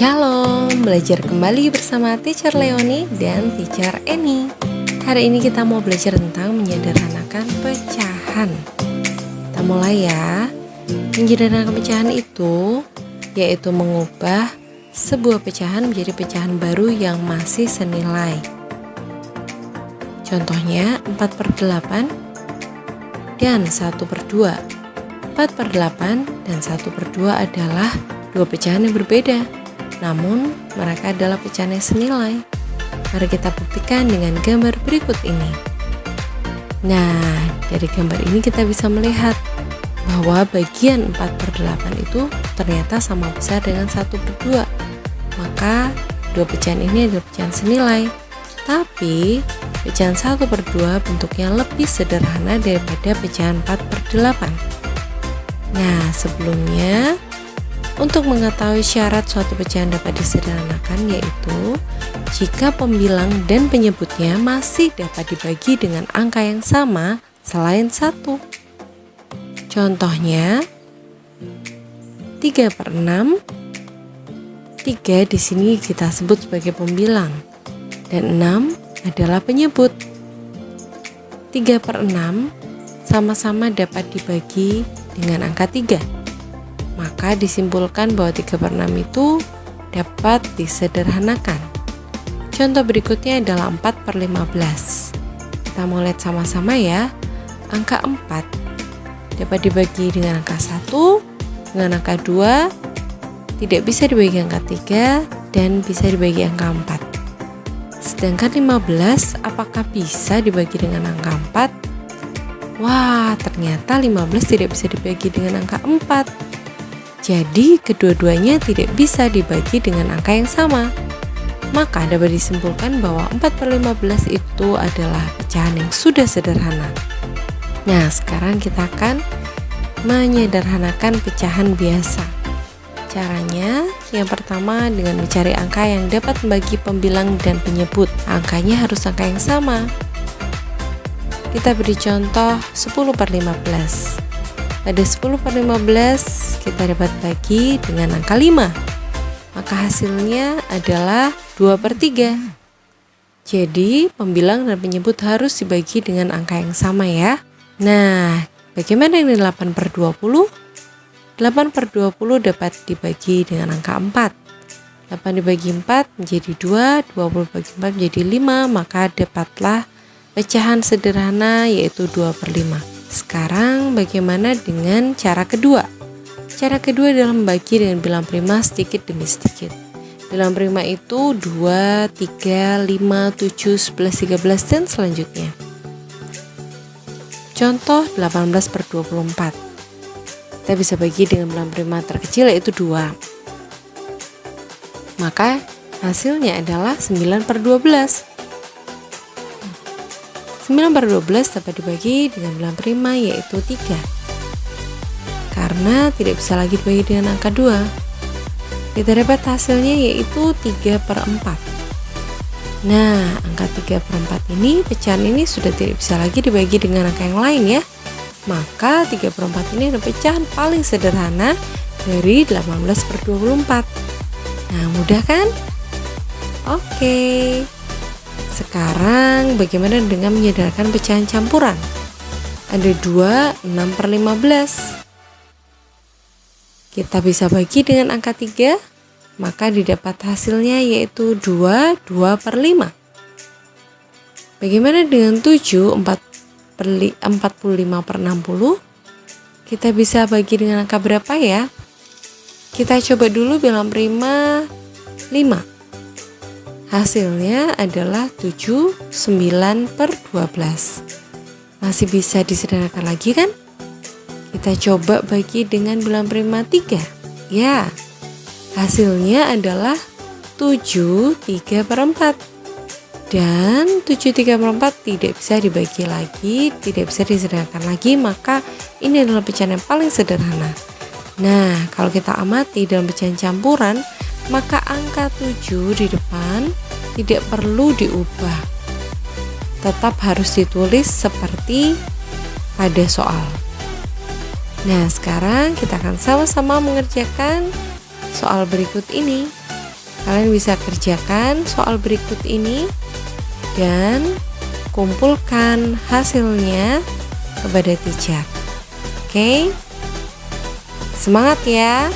Shalom, belajar kembali bersama Teacher Leoni dan Teacher Eni. Hari ini kita mau belajar tentang menyederhanakan pecahan. Kita mulai ya. Menyederhanakan pecahan itu yaitu mengubah sebuah pecahan menjadi pecahan baru yang masih senilai. Contohnya 4/8 dan 1/2. 4/8 dan 1/2 adalah dua pecahan yang berbeda, namun mereka adalah pecahan yang senilai. Mari kita buktikan dengan gambar berikut ini. Nah, dari gambar ini kita bisa melihat bahwa bagian 4/8 itu ternyata sama besar dengan 1/2. Maka dua pecahan ini adalah pecahan senilai. Tapi pecahan 1/2 bentuknya lebih sederhana daripada pecahan 4/8. Nah, sebelumnya untuk mengetahui syarat suatu pecahan dapat disederhanakan yaitu jika pembilang dan penyebutnya masih dapat dibagi dengan angka yang sama selain 1. Contohnya 3/6. 3 di sini kita sebut sebagai pembilang dan 6 adalah penyebut. 3/6 sama-sama dapat dibagi dengan angka 3. Maka disimpulkan bahwa 3/6 itu dapat disederhanakan. Contoh berikutnya adalah 4/15. Kita mau lihat sama-sama ya. Angka 4 dapat dibagi dengan angka 1, dengan angka 2, tidak bisa dibagi angka 3, dan bisa dibagi angka 4. Sedangkan 15 apakah bisa dibagi dengan angka 4? Wah, ternyata 15 tidak bisa dibagi dengan angka 4. Jadi kedua-duanya tidak bisa dibagi dengan angka yang sama. Maka dapat disimpulkan bahwa 4/15 itu adalah pecahan yang sudah sederhana. Nah, sekarang kita akan menyederhanakan pecahan biasa. Caranya, yang pertama dengan mencari angka yang dapat membagi pembilang dan penyebut. Angkanya harus angka yang sama. Kita beri contoh 10/15. Pada 10/15 kita dapat bagi dengan angka 5. Maka hasilnya adalah 2/3. Jadi pembilang dan penyebut harus dibagi dengan angka yang sama ya. Nah, bagaimana dengan 8/20? 8/20 dapat dibagi dengan angka 4. 8 dibagi 4 menjadi 2, 20 dibagi 4 menjadi 5, maka dapatlah pecahan sederhana yaitu 2/5. Sekarang bagaimana dengan cara kedua? Cara kedua adalah membagi dengan bilang prima sedikit demi sedikit. Bilang prima itu 2, 3, 5, 7, 11, 13, dan selanjutnya. Contoh 18/24. Kita bisa bagi dengan bilang prima terkecil yaitu 2. Maka hasilnya adalah 9/12. 9/12 dapat dibagi dengan bilang prima yaitu 3. Karena tidak bisa lagi dibagi dengan angka 2. Kita dapat hasilnya yaitu 3/4. Nah, angka 3/4 ini, pecahan ini sudah tidak bisa lagi dibagi dengan angka yang lain ya. Maka 3/4 ini adalah pecahan paling sederhana dari 18/24. Nah, mudah kan? Oke. Sekarang bagaimana dengan menyederhanakan pecahan campuran? Ada 2, 6/15. Kita bisa bagi dengan angka 3, maka didapat hasilnya yaitu 2, 2/5. Bagaimana dengan 7, 45/60? Kita bisa bagi dengan angka berapa ya? Kita coba dulu bilang prima 5. Hasilnya adalah 7, 9/12. Masih bisa disederhanakan lagi kan? Kita coba bagi dengan bilang prima 3. Ya, hasilnya adalah 7, 3/4. Dan 7, 3/4 tidak bisa dibagi lagi, tidak bisa disederhanakan lagi, maka ini adalah pecahan yang paling sederhana. Nah, kalau kita amati dalam pecahan campuran, maka angka 7 di depan tidak perlu diubah. Tetap harus ditulis seperti pada soal. Nah, sekarang kita akan sama-sama mengerjakan soal berikut ini. Kalian bisa kerjakan soal berikut ini dan kumpulkan hasilnya kepada teacher. Oke? Semangat ya!